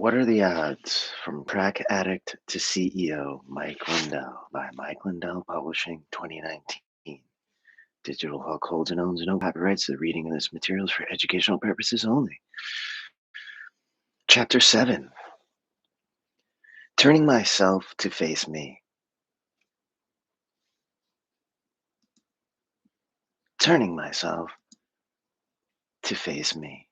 What are the odds? From crack addict to CEO, Mike Lindell by Mike Lindell Publishing, 2019. DigitalHawk holds and owns no copyrights to the reading of this material is for educational purposes only. Chapter 7. Turning myself to face me. Turning myself to face me.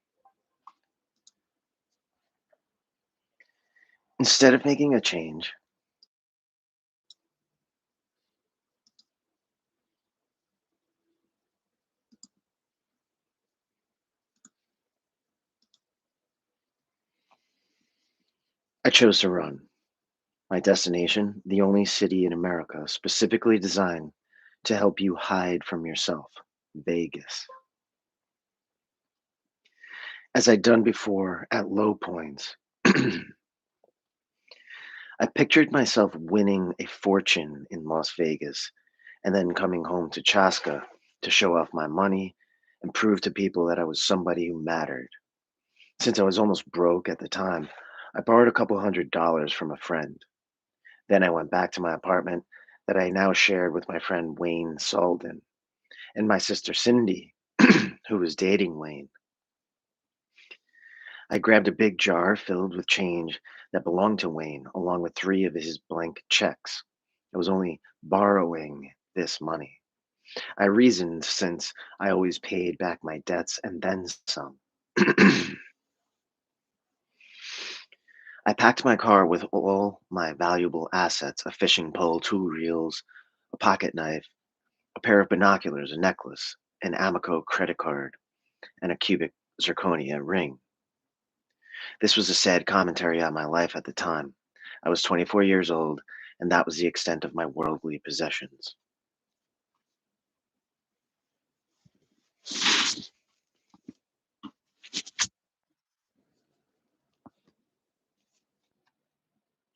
Instead of making a change, I chose to run. My destination, the only city in America specifically designed to help you hide from yourself, Vegas. As I'd done before at low points, I pictured myself winning a fortune in Las Vegas and then coming home to Chaska to show off my money and prove to people that I was somebody who mattered. Since I was almost broke at the time, I borrowed a couple $100 from a friend. Then I went back to my apartment that I now shared with my friend Wayne Salden and my sister Cindy, who was dating Wayne. I grabbed a big jar filled with change that belonged to Wayne, along with three of his blank checks. I was only borrowing this money. I reasoned since I always paid back my debts and then some. I packed my car with all my valuable assets: a fishing pole, two reels, a pocket knife, a pair of binoculars, a necklace, an Amico credit card, and a cubic zirconia ring. This was a sad commentary on my life at the time. I was 24 years old, and that was the extent of my worldly possessions.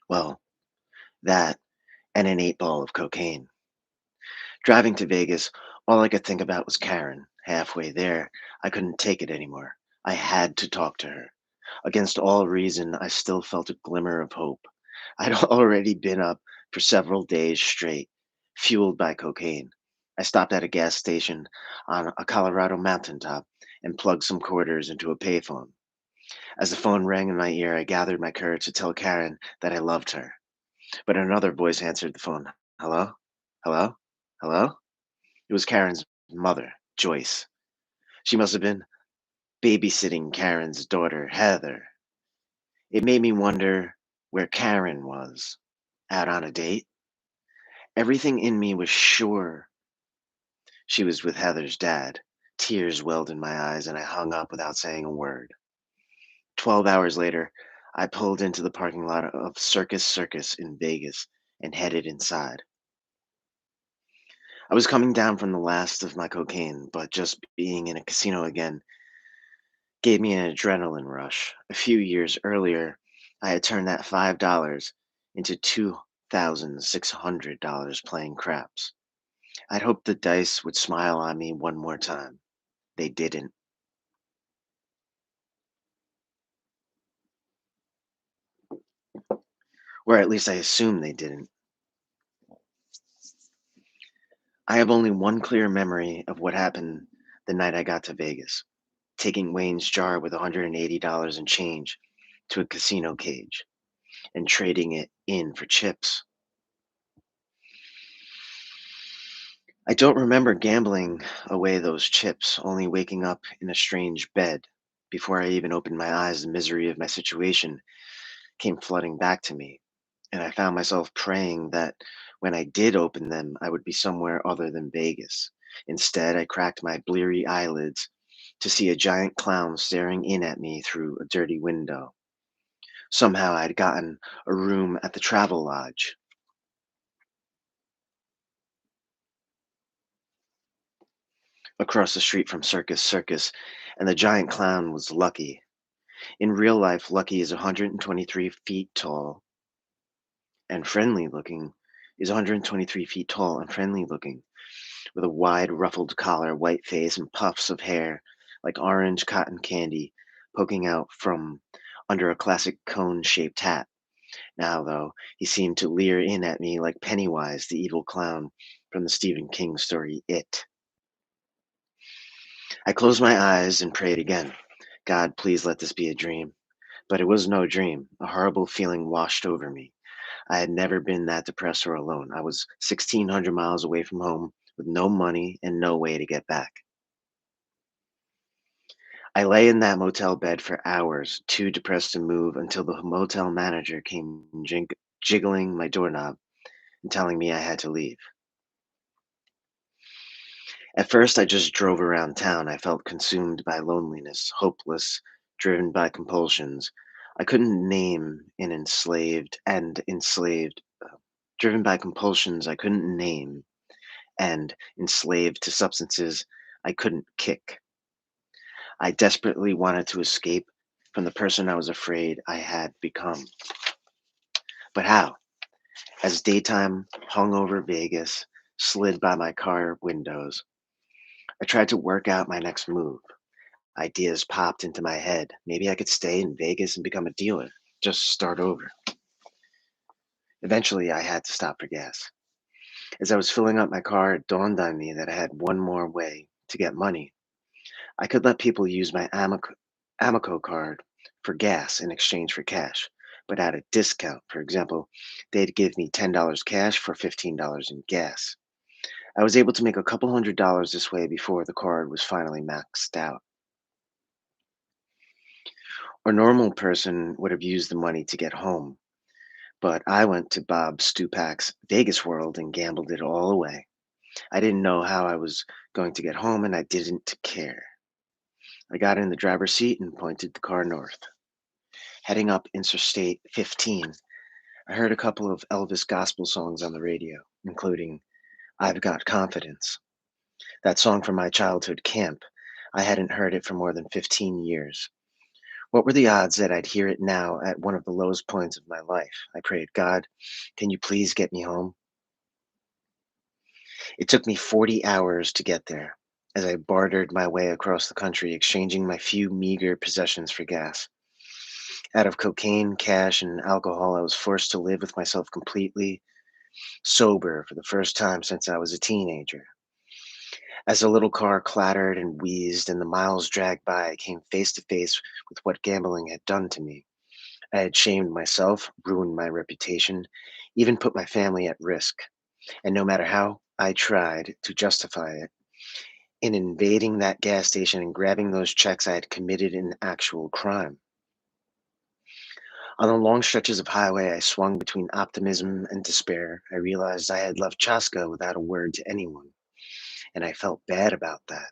Well, that and an 8 ball of cocaine. Driving to Vegas, all I could think about was Karen. Halfway there, I couldn't take it anymore. I had to talk to her. Against all reason, I still felt a glimmer of hope. I'd already been up for several days straight, fueled by cocaine. I stopped at a gas station on a Colorado mountaintop and plugged some quarters into a payphone. As the phone rang in my ear, I gathered my courage to tell Karen that I loved her. But another voice answered the phone. Hello? Hello? Hello? It was Karen's mother, Joyce. She must have been babysitting Karen's daughter, Heather. It made me wonder where Karen was. Out on a date? Everything in me was sure she was with Heather's dad. Tears welled in my eyes, and I hung up without saying a word. 12 hours later, I pulled into the parking lot of Circus in Vegas and headed inside. I was coming down from the last of my cocaine, but just being in a casino again gave me an adrenaline rush. A few years earlier, I had turned that $5 into $2,600 playing craps. I'd hoped the dice would smile on me one more time. They didn't. Or at least I assumed they didn't. I have only one clear memory of what happened the night I got to Vegas, taking Wayne's jar with $180 in change to a casino cage and trading it in for chips. I don't remember gambling away those chips, only waking up in a strange bed. Before I even opened my eyes, the misery of my situation came flooding back to me, and I found myself praying that when I did open them, I would be somewhere other than Vegas. Instead, I cracked my bleary eyelids to see a giant clown staring in at me through a dirty window. Somehow I'd gotten a room at the Travel Lodge across the street from Circus, and the giant clown was Lucky. In real life, Lucky is 123 feet tall and friendly looking, is 123 feet tall and friendly looking, with a wide ruffled collar, white face, and puffs of hair like orange cotton candy poking out from under a classic cone-shaped hat. Now, though, he seemed to leer in at me like Pennywise, the evil clown from the Stephen King story It. I closed my eyes and prayed again. God, please let this be a dream. But it was no dream. A horrible feeling washed over me. I had never been that depressed or alone. I was 1,600 miles away from home with no money and no way to get back. I lay in that motel bed for hours, too depressed to move until the motel manager came jiggling my doorknob and telling me I had to leave. At first, I just drove around town. I felt consumed by loneliness, hopeless, driven by compulsions. I couldn't name an driven by compulsions I couldn't name, and enslaved to substances I couldn't kick. I desperately wanted to escape from the person I was afraid I had become. But how? As daytime hung over Vegas, slid by my car windows, I tried to work out my next move. Ideas popped into my head. Maybe I could stay in Vegas and become a dealer. Just start over. Eventually, I had to stop for gas. As I was filling up my car, it dawned on me that I had one more way to get money. I could let people use my Amico card for gas in exchange for cash, but at a discount. For example, they'd give me $10 cash for $15 in gas. I was able to make a couple $100 this way before the card was finally maxed out. A normal person would have used the money to get home, but I went to Bob Stupak's Vegas World and gambled it all away. I didn't know how I was going to get home, and I didn't care. I got in the driver's seat and pointed the car north. Heading up Interstate 15, I heard a couple of Elvis gospel songs on the radio, including I've Got Confidence, that song from my childhood camp. I hadn't heard it for more than 15 years. What were the odds that I'd hear it now at one of the lowest points of my life? I prayed, God, can you please get me home? It took me 40 hours to get there as I bartered my way across the country, exchanging my few meager possessions for gas. Out of cocaine, cash, and alcohol, I was forced to live with myself completely sober for the first time since I was a teenager. As the little car clattered and wheezed and the miles dragged by, I came face to face with what gambling had done to me. I had shamed myself, ruined my reputation, even put my family at risk. And no matter how I tried to justify it, in invading that gas station and grabbing those checks, I had committed an actual crime. On the long stretches of highway, I swung between optimism and despair. I realized I had left Chaska without a word to anyone, and I felt bad about that.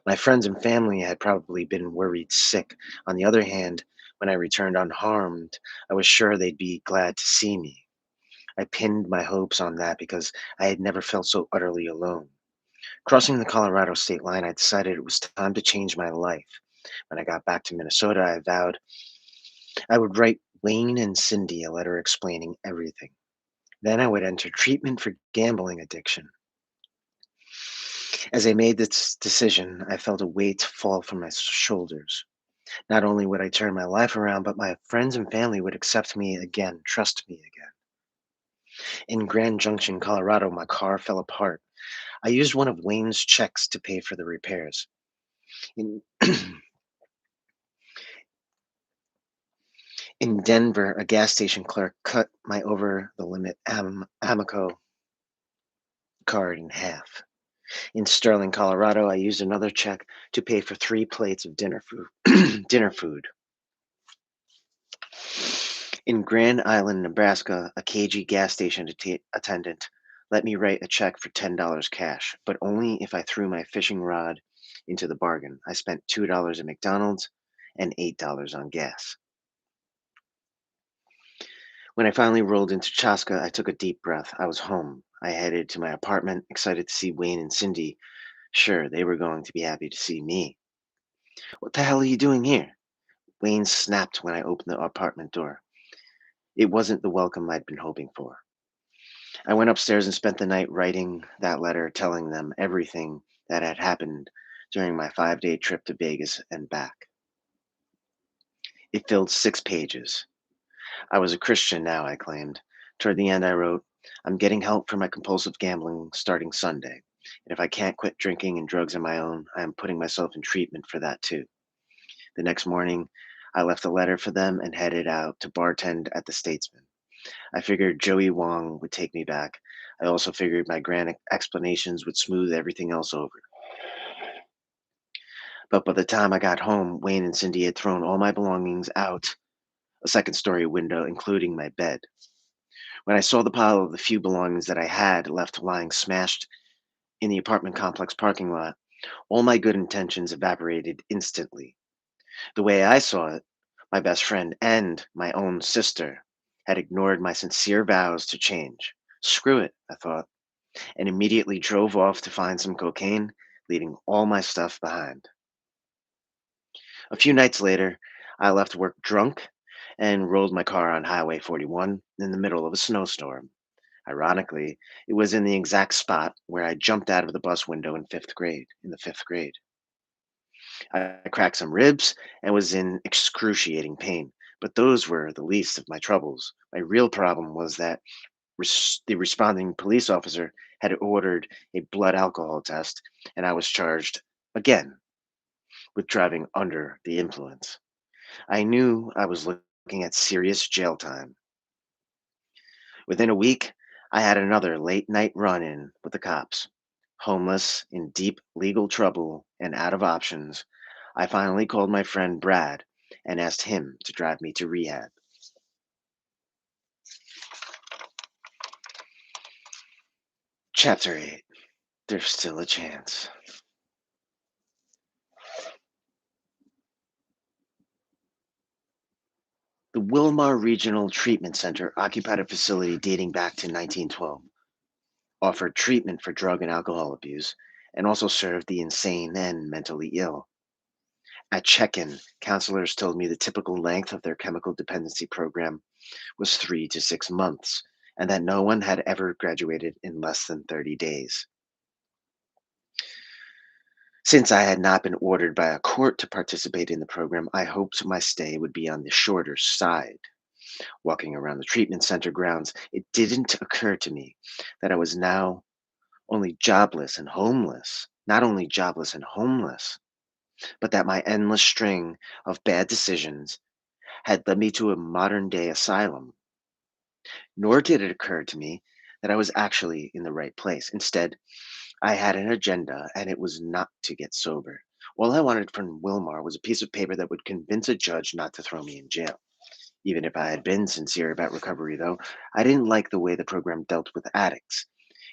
My friends and family had probably been worried sick. On the other hand, when I returned unharmed, I was sure they'd be glad to see me. I pinned my hopes on that because I had never felt so utterly alone. Crossing the Colorado state line, I decided it was time to change my life. When I got back to Minnesota, I vowed I would write Wayne and Cindy a letter explaining everything. Then I would enter treatment for gambling addiction. As I made this decision, I felt a weight fall from my shoulders. Not only would I turn my life around, but my friends and family would accept me again, trust me again. In Grand Junction, Colorado, my car fell apart. I used one of Wayne's checks to pay for the repairs. In, in Denver, a gas station clerk cut my over the limit Amico card in half. In Sterling, Colorado, I used another check to pay for 3 plates of dinner food. dinner food. In Grand Island, Nebraska, a cagey gas station attendant let me write a check for $10 cash, but only if I threw my fishing rod into the bargain. I spent $2 at McDonald's and $8 on gas. When I finally rolled into Chaska, I took a deep breath. I was home. I headed to my apartment, excited to see Wayne and Cindy. Sure, they were going to be happy to see me. What the hell are you doing here? Wayne snapped when I opened the apartment door. It wasn't the welcome I'd been hoping for. I went upstairs and spent the night writing that letter, telling them everything that had happened during my 5-day trip to Vegas and back. It filled 6 pages. I was a Christian now, I claimed. Toward the end, I wrote, I'm getting help for my compulsive gambling starting Sunday. And if I can't quit drinking and drugs on my own, I am putting myself in treatment for that too. The next morning, I left a letter for them and headed out to bartend at the Statesman. I figured Joey Wong would take me back. I also figured my grand explanations would smooth everything else over. But by the time I got home, Wayne and Cindy had thrown all my belongings out a second story window, including my bed. When I saw the pile of the few belongings that I had left lying smashed in the apartment complex parking lot, all my good intentions evaporated instantly. The way I saw it, my best friend and my own sister had ignored my sincere vows to change. Screw it, I thought, and immediately drove off to find some cocaine, leaving all my stuff behind. A few nights later, I left work drunk and rolled my car on Highway 41 in the middle of a snowstorm. Ironically, it was in the exact spot where I jumped out of the bus window in the fifth grade. I cracked some ribs and was in excruciating pain, but those were the least of my troubles. My real problem was that the responding police officer had ordered a blood alcohol test, and I was charged again with driving under the influence. I knew I was looking at serious jail time. Within a week, I had another late night run in with the cops. Homeless, in deep legal trouble, and out of options, I finally called my friend Brad and asked him to drive me to rehab. Chapter 8. There's still a chance. The Wilmar Regional Treatment Center occupied a facility dating back to 1912, offered treatment for drug and alcohol abuse, and also served the insane and mentally ill. At check in, counselors told me the typical length of their chemical dependency program was 3 to 6 months, and that no one had ever graduated in less than 30 days. Since I had not been ordered by a court to participate in the program, I hoped my stay would be on the shorter side. Walking around the treatment center grounds, it didn't occur to me that I was now only jobless and homeless. Not only jobless and homeless, but that my endless string of bad decisions had led me to a modern day asylum. Nor did it occur to me that I was actually in the right place. Instead, I had an agenda, and it was not to get sober. All I wanted from Wilmar was a piece of paper that would convince a judge not to throw me in jail. Even if I had been sincere about recovery, though, I didn't like the way the program dealt with addicts.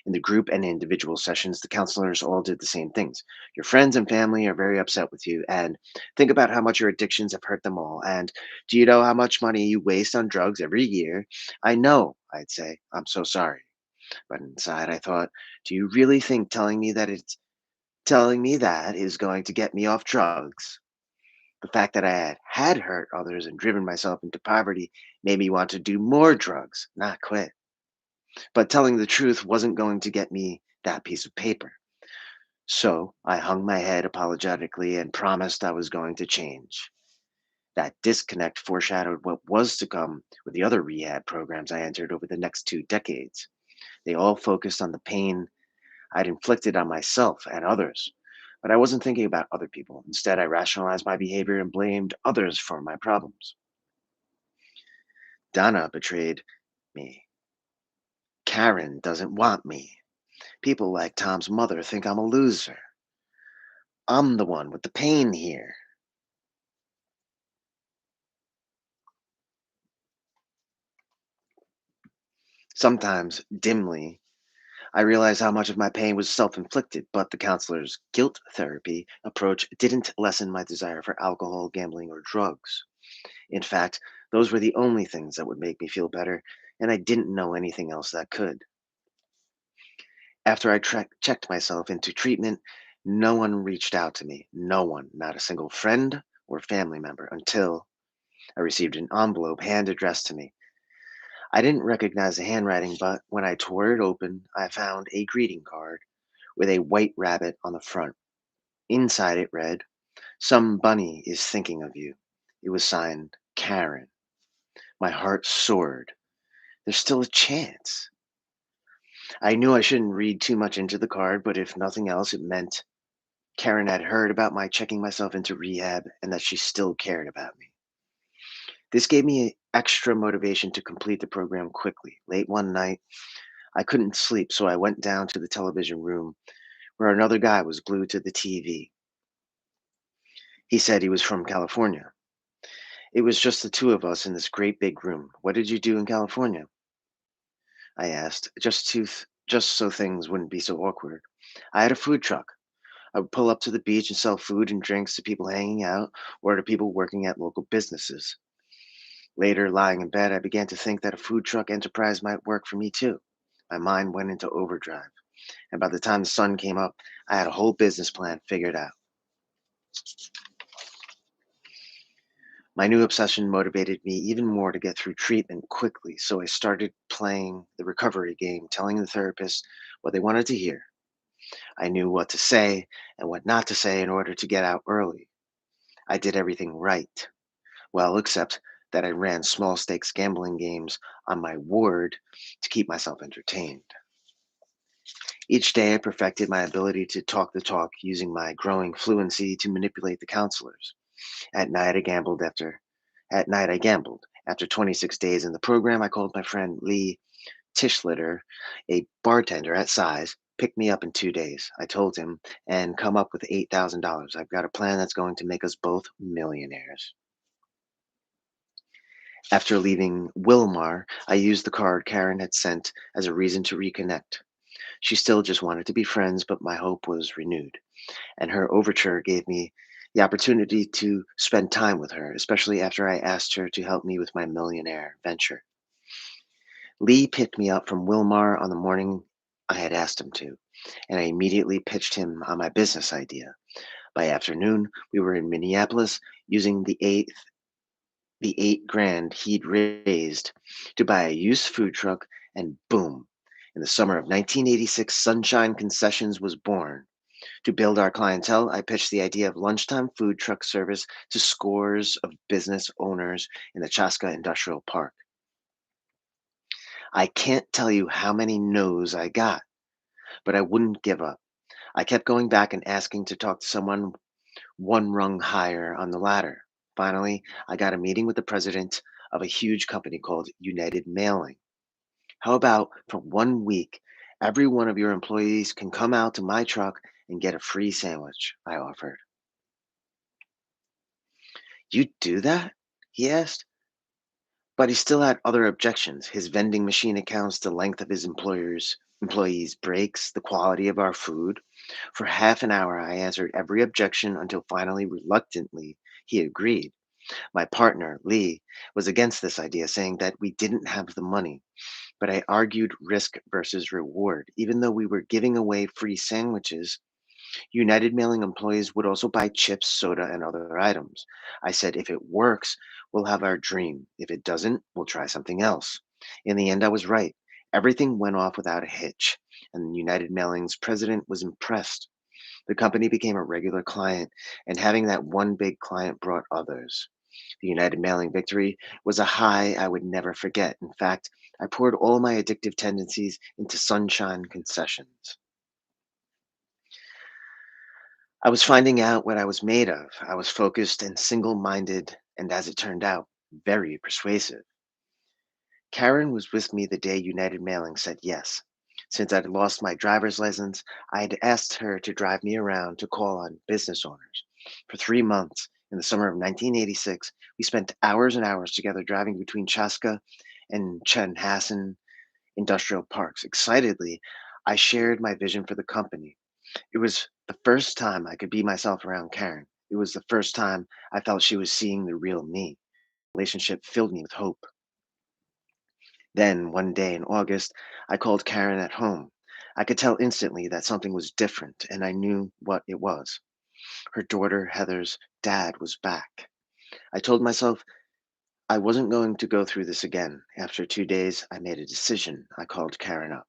In the group and individual sessions, the counselors all did the same things. Your friends and family are very upset with you, and think about how much your addictions have hurt them all. And do you know how much money you waste on drugs every year? I know, I'd say. I'm so sorry. But inside, I thought, do you really think telling me that is going to get me off drugs? The fact that I had hurt others and driven myself into poverty made me want to do more drugs, not quit. But telling the truth wasn't going to get me that piece of paper. So I hung my head apologetically and promised I was going to change. That disconnect foreshadowed what was to come with the other rehab programs I entered over the next 2 decades. They all focused on the pain I'd inflicted on myself and others. But I wasn't thinking about other people. Instead, I rationalized my behavior and blamed others for my problems. Donna betrayed me. Karen doesn't want me. People like Tom's mother think I'm a loser. I'm the one with the pain here. Sometimes, dimly, I realized how much of my pain was self inflicted, but the counselor's guilt therapy approach didn't lessen my desire for alcohol, gambling, or drugs. In fact, those were the only things that would make me feel better, and I didn't know anything else that could. After I checked myself into treatment, no one reached out to me. No one, not a single friend or family member, until I received an envelope hand addressed to me. I didn't recognize the handwriting, but when I tore it open, I found a greeting card with a white rabbit on the front. Inside it read, Some bunny is thinking of you. It was signed Karen. My heart soared. There's still a chance. I knew I shouldn't read too much into the card, but if nothing else, it meant Karen had heard about my checking myself into rehab and that she still cared about me. This gave me extra motivation to complete the program quickly. Late one night, I couldn't sleep, so I went down to the television room where another guy was glued to the TV. He said he was from California. It was just the two of us in this great big room. What did you do in California? I asked, just so things wouldn't be so awkward. I had a food truck. I would pull up to the beach and sell food and drinks to people hanging out or to people working at local businesses. Later, lying in bed, I began to think that a food truck enterprise might work for me too. My mind went into overdrive, and by the time the sun came up, I had a whole business plan figured out. My new obsession motivated me even more to get through treatment quickly, so I started playing the recovery game, telling the therapist what they wanted to hear. I knew what to say and what not to say in order to get out early. I did everything right. Well, except that I ran small stakes gambling games on my ward to keep myself entertained. Each day, I perfected my ability to talk the talk using my growing fluency to manipulate the counselors. At night, I gambled after. At night, I gambled. After 26 days in the program, I called my friend Lee Tischlitter, a bartender at Size, pick me up in 2 days. I told him, and come up with $8,000. I've got a plan that's going to make us both millionaires. After leaving Wilmar, I used the card Karen had sent as a reason to reconnect. She still just wanted to be friends, but my hope was renewed, and her overture gave me the opportunity to spend time with her, especially after I asked her to help me with my millionaire venture. Lee picked me up from Wilmar on the morning I had asked him to, and I immediately pitched him on my business idea. By afternoon, we were in Minneapolis using the 8 grand he'd raised to buy a used food truck, and boom, in the summer of 1986, Sunshine Concessions was born. To build our clientele, I pitched the idea of lunchtime food truck service to scores of business owners in the Chaska Industrial Park. I can't tell you how many no's I got, but I wouldn't give up. I kept going back and asking to talk to someone one rung higher on the ladder. Finally, I got a meeting with the president of a huge company called United Mailing. How about for 1 week, every one of your employees can come out to my truck and get a free sandwich? I offered. You do that? He asked. But he still had other objections: his vending machine accounts, the length of his employees' breaks, the quality of our food. For half an hour, I answered every objection until finally, reluctantly, he agreed. My partner, Lee, was against this idea, saying that we didn't have the money. But I argued risk versus reward. Even though we were giving away free sandwiches, United Mailing employees would also buy chips, soda, and other items. I said, if it works, we'll have our dream. If it doesn't, we'll try something else. In the end, I was right. Everything went off without a hitch, and United Mailing's president was impressed. The company became a regular client, and having that one big client brought others. The United Mailing victory was a high I would never forget. In fact, I poured all my addictive tendencies into Sunshine Concessions. I was finding out what I was made of. I was focused and single minded, and as it turned out, very persuasive. Karen was with me the day United Mailing said yes. Since I'd lost my driver's license, I had asked her to drive me around to call on business owners. For 3 months in the summer of 1986, we spent hours and hours together driving between Chaska and Chanhassen industrial parks. Excitedly, I shared my vision for the company. It was the first time I could be myself around Karen. It was the first time I felt she was seeing the real me. The relationship filled me with hope. Then, one day in August, I called Karen at home. I could tell instantly that something was different, and I knew what it was. Her daughter, Heather's dad, was back. I told myself I wasn't going to go through this again. After 2 days, I made a decision. I called Karen up.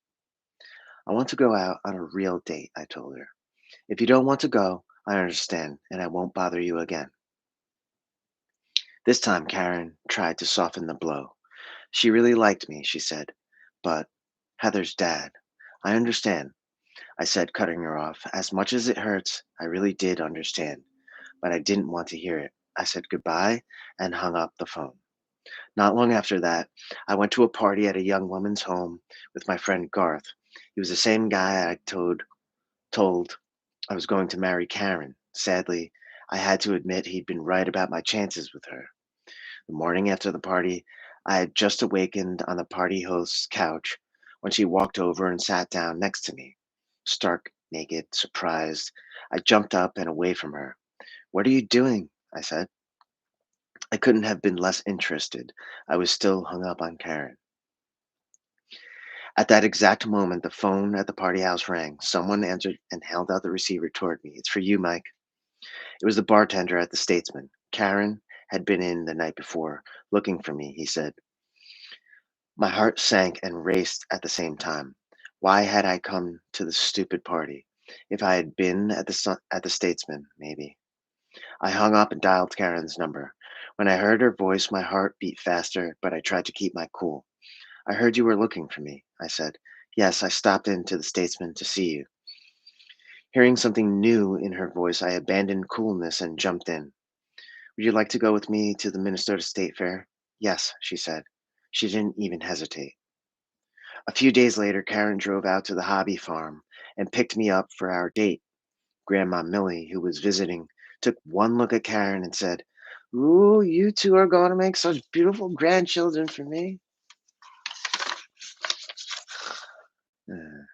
I want to go out on a real date, I told her. If you don't want to go, I understand, and I won't bother you again. This time, Karen tried to soften the blow. She really liked me, she said. But Heather's dad. I understand, I said, cutting her off. As much as it hurts, I really did understand, but I didn't want to hear it. I said goodbye and hung up the phone. Not long after that, I went to a party at a young woman's home with my friend Garth. He was the same guy I told I was going to marry Karen. Sadly, I had to admit he'd been right about my chances with her. The morning after the party, I had just awakened on the party host's couch when she walked over and sat down next to me. Stark naked, surprised, I jumped up and away from her. "What are you doing?" I said. I couldn't have been less interested. I was still hung up on Karen. At that exact moment, the phone at the party house rang. Someone answered and held out the receiver toward me. "It's for you, Mike." It was the bartender at the Statesman. Karen had been in the night before, looking for me, he said. My heart sank and raced at the same time. Why had I come to this stupid party? If I had been at the Statesman, maybe. I hung up and dialed Karen's number. When I heard her voice, my heart beat faster, but I tried to keep my cool. "I heard you were looking for me," I said. "Yes, I stopped into the Statesman to see you." Hearing something new in her voice, I abandoned coolness and jumped in. "Would you like to go with me to the Minnesota State Fair?" "Yes," she said. She didn't even hesitate. A few days later, Karen drove out to the hobby farm and picked me up for our date. Grandma Millie, who was visiting, took one look at Karen and said, "Ooh, you two are going to make such beautiful grandchildren for me." Uh,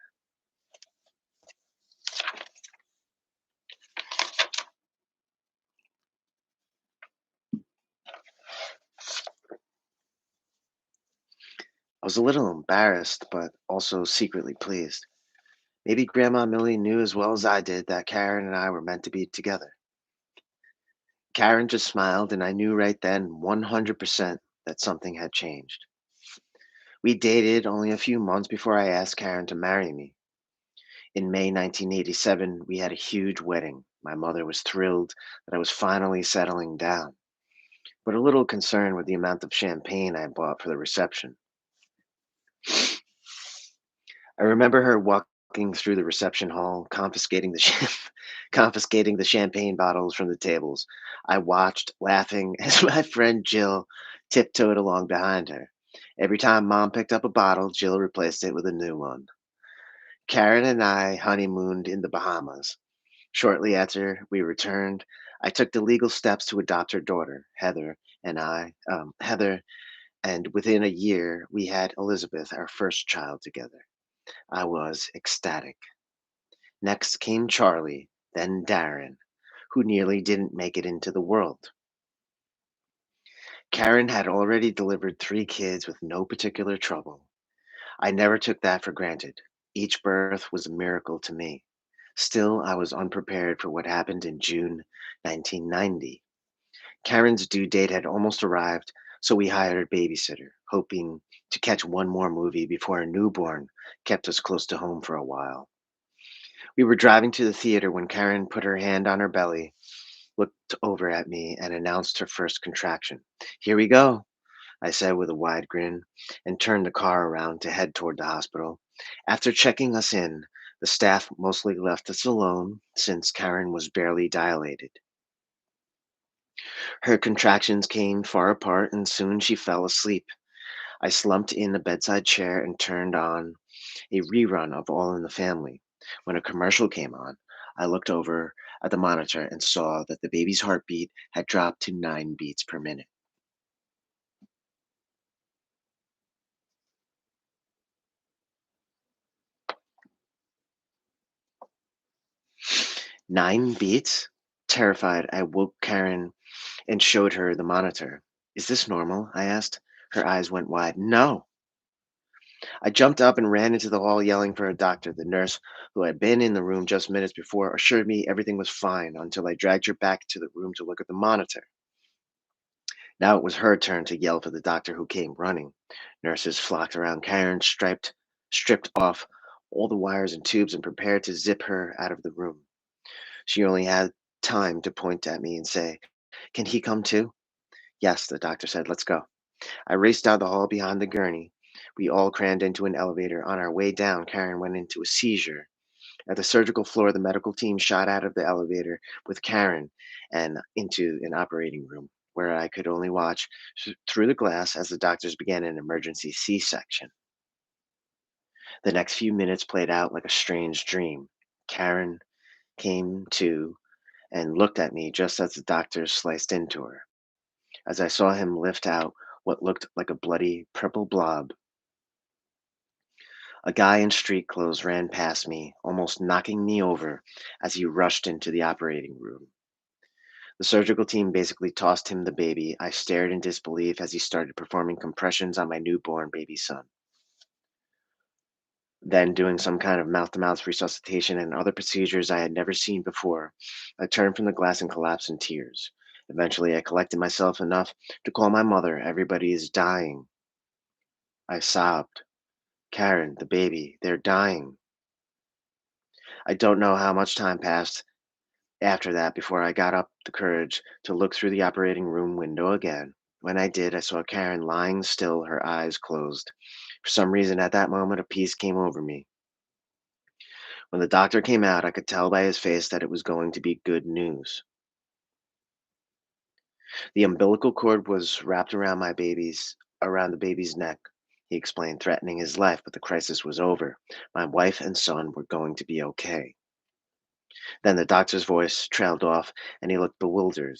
I was a little embarrassed, but also secretly pleased. Maybe Grandma Millie knew as well as I did that Karen and I were meant to be together. Karen just smiled, and I knew right then 100% that something had changed. We dated only a few months before I asked Karen to marry me. In May 1987, we had a huge wedding. My mother was thrilled that I was finally settling down, but a little concerned with the amount of champagne I bought for the reception. I remember her walking through the reception hall, confiscating confiscating the champagne bottles from the tables. I watched, laughing, as my friend Jill tiptoed along behind her. Every time Mom picked up a bottle, Jill replaced it with a new one. Karen and I honeymooned in the Bahamas. Shortly after we returned, I took the legal steps to adopt her daughter, Heather, and within a year, we had Elizabeth, our first child, together. I was ecstatic. Next came Charlie, then Darren, who nearly didn't make it into the world. Karen had already delivered 3 kids with no particular trouble. I never took that for granted. Each birth was a miracle to me. Still, I was unprepared for what happened in June 1990. Karen's due date had almost arrived, so we hired a babysitter, hoping to catch one more movie before a newborn kept us close to home for a while. We were driving to the theater when Karen put her hand on her belly, looked over at me, and announced her first contraction. "Here we go," I said with a wide grin, and turned the car around to head toward the hospital. After checking us in, the staff mostly left us alone since Karen was barely dilated. Her contractions came far apart, and soon she fell asleep. I slumped in a bedside chair and turned on a rerun of All in the Family. When a commercial came on, I looked over at the monitor and saw that the baby's heartbeat had dropped to 9 beats per minute. 9 beats? Terrified, I woke Karen and showed her the monitor. "Is this normal?" I asked. Her eyes went wide. "No." I jumped up and ran into the hall yelling for a doctor. The nurse, who had been in the room just minutes before, assured me everything was fine until I dragged her back to the room to look at the monitor. Now it was her turn to yell for the doctor, who came running. Nurses flocked around Karen, stripped off all the wires and tubes, and prepared to zip her out of the room. She only had time to point at me and say, "Can he come too?" Yes, the doctor said, let's go. I raced down the hall behind the gurney. We all crammed into an elevator. On our way down, Karen went into a seizure. At the surgical floor, the medical team shot out of the elevator with Karen and into an operating room where I could only watch through the glass as the doctors began an emergency C section. The next few minutes played out like a strange dream. Karen came to and looked at me just as the doctors sliced into her. As I saw him lift out what looked like a bloody purple blob, a guy in street clothes ran past me, almost knocking me over as he rushed into the operating room. The surgical team basically tossed him the baby. I stared in disbelief as he started performing compressions on my newborn baby son, then doing some kind of mouth to mouth resuscitation and other procedures I had never seen before. I turned from the glass and collapsed in tears. Eventually, I collected myself enough to call my mother. Everybody is dying. I sobbed. Karen, the baby, they're dying. I don't know how much time passed after that before I got up the courage to look through the operating room window again. When I did, I saw Karen lying still, her eyes closed. For some reason, at that moment, a peace came over me. When the doctor came out, I could tell by his face that it was going to be good news. The umbilical cord was wrapped around the baby's neck. He explained, threatening his life, but the crisis was over. My wife and son were going to be okay. Then the doctor's voice trailed off, and he looked bewildered.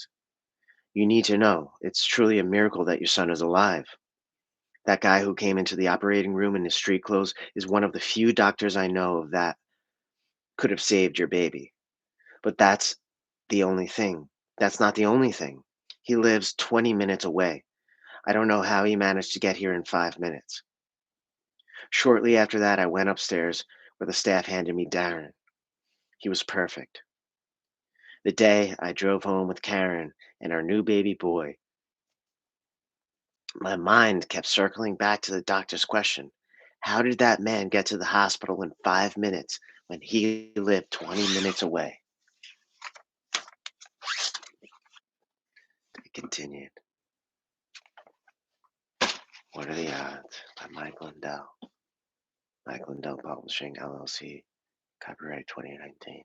You need to know, it's truly a miracle that your son is alive. That guy who came into the operating room in his street clothes is one of the few doctors I know of that could have saved your baby. But the only thing. That's not the only thing. He lives 20 minutes away. I don't know how he managed to get here in 5 minutes. Shortly after that, I went upstairs where the staff handed me Darren. He was perfect. The day I drove home with Karen and our new baby boy, my mind kept circling back to the doctor's question. How did that man get to the hospital in 5 minutes when he lived 20 minutes away? It continued. What are the odds? By Mike Lindell. Mike Lindell Publishing, LLC. Copyright 2019.